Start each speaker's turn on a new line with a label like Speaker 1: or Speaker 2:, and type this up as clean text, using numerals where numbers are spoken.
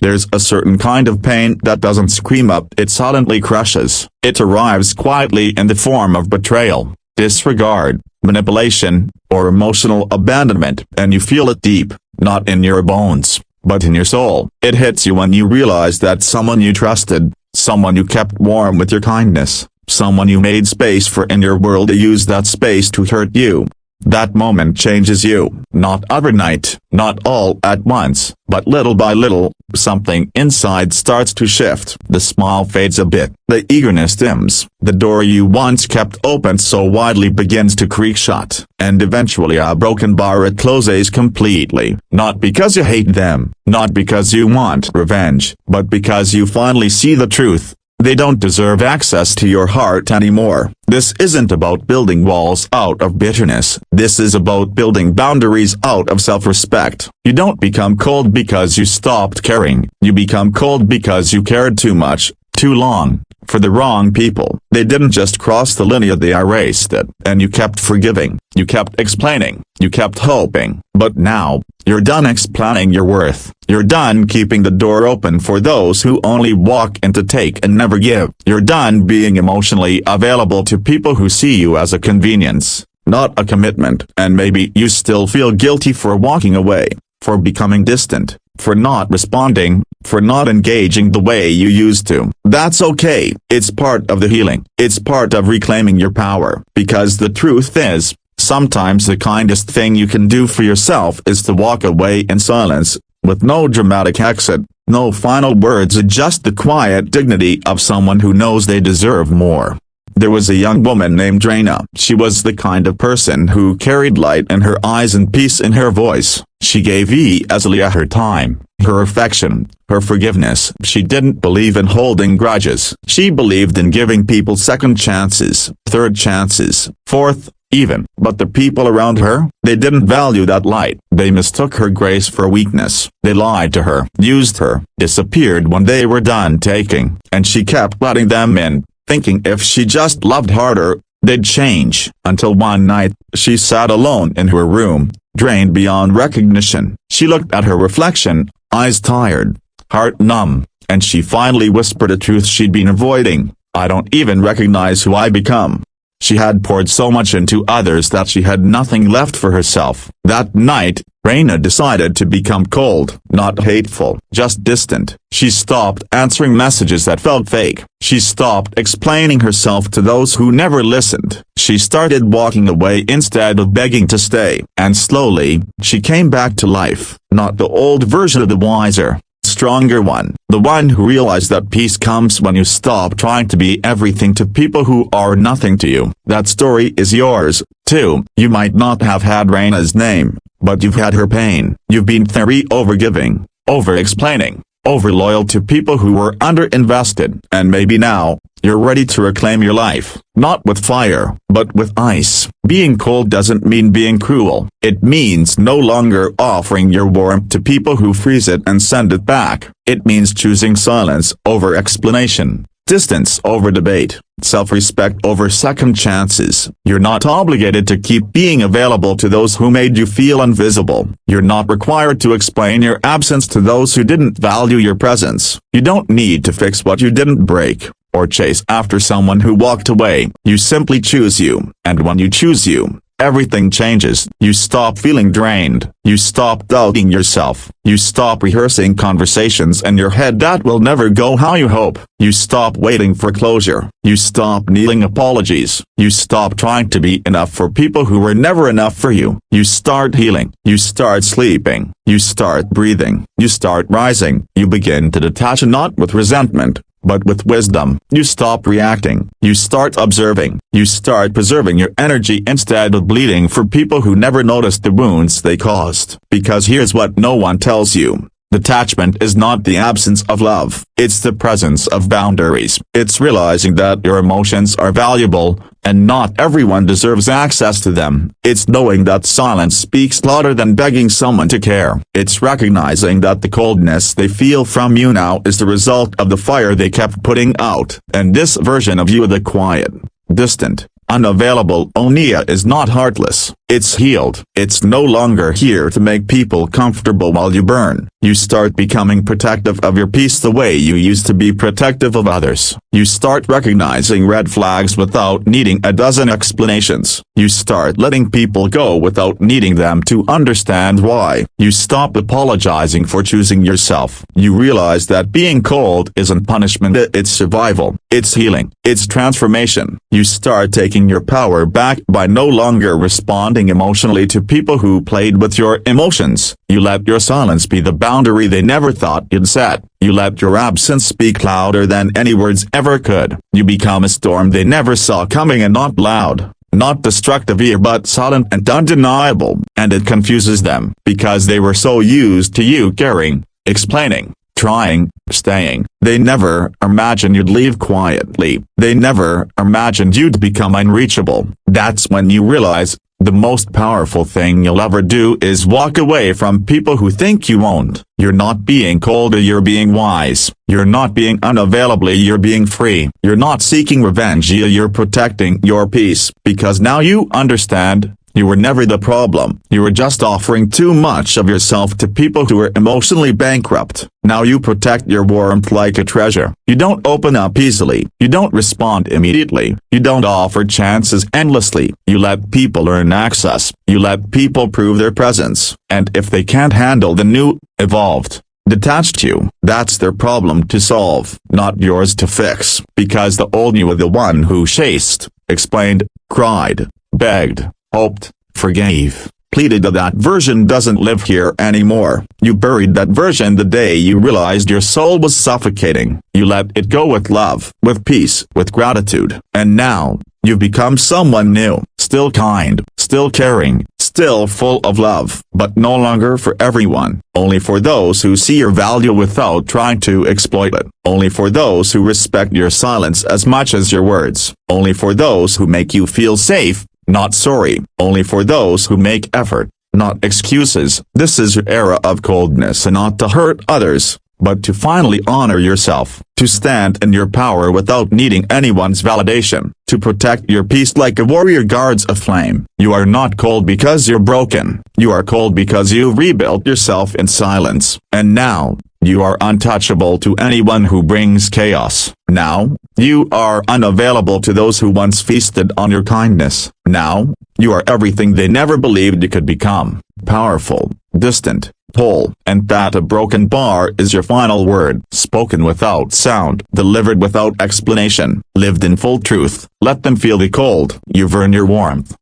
Speaker 1: There's a certain kind of pain that doesn't scream up, it silently crushes. It arrives quietly in the form of betrayal, disregard, manipulation, or emotional abandonment, and you feel it deep, not in your bones, but in your soul. It hits you when you realize that someone you trusted, someone you kept warm with your kindness, someone you made space for in your world, used that space to hurt you. That moment changes you, not overnight, not all at once, but little by little. Something inside starts to shift. The smile fades a bit, the eagerness dims, the door you once kept open so widely begins to creak shut, and eventually a broken bar, it closes completely. Not because you hate them, not because you want revenge, but because you finally see the truth. They don't deserve access to your heart anymore. This isn't about building walls out of bitterness. This is about building boundaries out of self-respect. You don't become cold because you stopped caring. You become cold because you cared too much, too long, for the wrong people. They didn't just cross the linear, they erased it. And you kept forgiving. You kept explaining. You kept hoping. But now, you're done explaining your worth. You're done keeping the door open for those who only walk in to take and never give. You're done being emotionally available to people who see you as a convenience, not a commitment. And maybe you still feel guilty for walking away, for becoming distant, for not responding, for not engaging the way you used to. That's okay. It's part of the healing. It's part of reclaiming your power. Because the truth is, sometimes the kindest thing you can do for yourself is to walk away in silence, with no dramatic exit, no final words, just the quiet dignity of someone who knows they deserve more. There was a young woman named Raina. She was the kind of person who carried light in her eyes and peace in her voice. She gave easily her time, her affection, her forgiveness. She didn't believe in holding grudges. She believed in giving people second chances, third chances, fourth, even. But the people around her, they didn't value that light. They mistook her grace for weakness. They lied to her, used her, disappeared when they were done taking, and she kept letting them in, thinking if she just loved harder, they'd change. Until one night, she sat alone in her room, drained beyond recognition. She looked at her reflection, eyes tired, heart numb, and she finally whispered a truth she'd been avoiding. I don't even recognize who I become. She had poured so much into others that she had nothing left for herself. That night, Raina decided to become cold, not hateful, just distant. She stopped answering messages that felt fake. She stopped explaining herself to those who never listened. She started walking away instead of begging to stay. And slowly, she came back to life. Not the old version of the wiser, stronger one. The one who realized that peace comes when you stop trying to be everything to people who are nothing to you. That story is yours, too. You might not have had Raina's name, but you've had her pain. You've been very overgiving, over-explaining, over-loyal to people who were under-invested. And maybe now, you're ready to reclaim your life, not with fire, but with ice. Being cold doesn't mean being cruel. It means no longer offering your warmth to people who freeze it and send it back. It means choosing silence over explanation, distance over debate, self-respect over second chances. You're not obligated to keep being available to those who made you feel invisible. You're not required to explain your absence to those who didn't value your presence. You don't need to fix what you didn't break, or chase after someone who walked away. You simply choose you, and when you choose you, everything changes. You stop feeling drained. You stop doubting yourself. You stop rehearsing conversations in your head that will never go how you hope. You stop waiting for closure. You stop needing apologies. You stop trying to be enough for people who were never enough for you. You start healing. You start sleeping. You start breathing. You start rising. You begin to detach, not with resentment, but with wisdom. You stop reacting. You start observing. You start preserving your energy instead of bleeding for people who never noticed the wounds they caused. Because here's what no one tells you. Detachment is not the absence of love. It's the presence of boundaries. It's realizing that your emotions are valuable, and not everyone deserves access to them. It's knowing that silence speaks louder than begging someone to care. It's recognizing that the coldness they feel from you now is the result of the fire they kept putting out. And this version of you, the quiet, distant, unavailable Onia, is not heartless. It's healed. It's no longer here to make people comfortable while you burn. You start becoming protective of your peace the way you used to be protective of others. You start recognizing red flags without needing a dozen explanations. You start letting people go without needing them to understand why. You stop apologizing for choosing yourself. You realize that being cold isn't punishment, it's survival. It's healing. It's transformation. You start taking your power back by no longer responding emotionally to people who played with your emotions. You let your silence be the boundary they never thought you'd set. You let your absence speak louder than any words ever could. You become a storm they never saw coming, and not loud, not destructive here, but silent and undeniable. And it confuses them, because they were so used to you caring, explaining, trying, staying. They never imagined you'd leave quietly. They never imagined you'd become unreachable. That's when you realize the most powerful thing you'll ever do is walk away from people who think you won't. You're not being cold, you're being wise. You're not being unavailable, you're being free. You're not seeking revenge, you're protecting your peace. Because now you understand, you were never the problem. You were just offering too much of yourself to people who were emotionally bankrupt. Now you protect your warmth like a treasure. You don't open up easily. You don't respond immediately. You don't offer chances endlessly. You let people earn access. You let people prove their presence. And if they can't handle the new, evolved, detached you, that's their problem to solve, not yours to fix. Because the old you, the one who chased, explained, cried, begged, hoped, forgave, pleaded, that version doesn't live here anymore. You buried that version the day you realized your soul was suffocating. You let it go with love, with peace, with gratitude. And now, you've become someone new, still kind, still caring, still full of love, but no longer for everyone. Only for those who see your value without trying to exploit it. Only for those who respect your silence as much as your words. Only for those who make you feel safe, not sorry. Only for those who make effort, not excuses. This is your era of coldness, and not to hurt others, but to finally honor yourself, to stand in your power without needing anyone's validation, to protect your peace like a warrior guards a flame. You are not cold because you're broken. You are cold because you rebuilt yourself in silence. And now, you are untouchable to anyone who brings chaos. Now, you are unavailable to those who once feasted on your kindness. Now, you are everything they never believed you could become. Powerful, distant, whole. And that a broken bar is your final word. Spoken without sound, delivered without explanation, lived in full truth. Let them feel the cold. You've earned your warmth.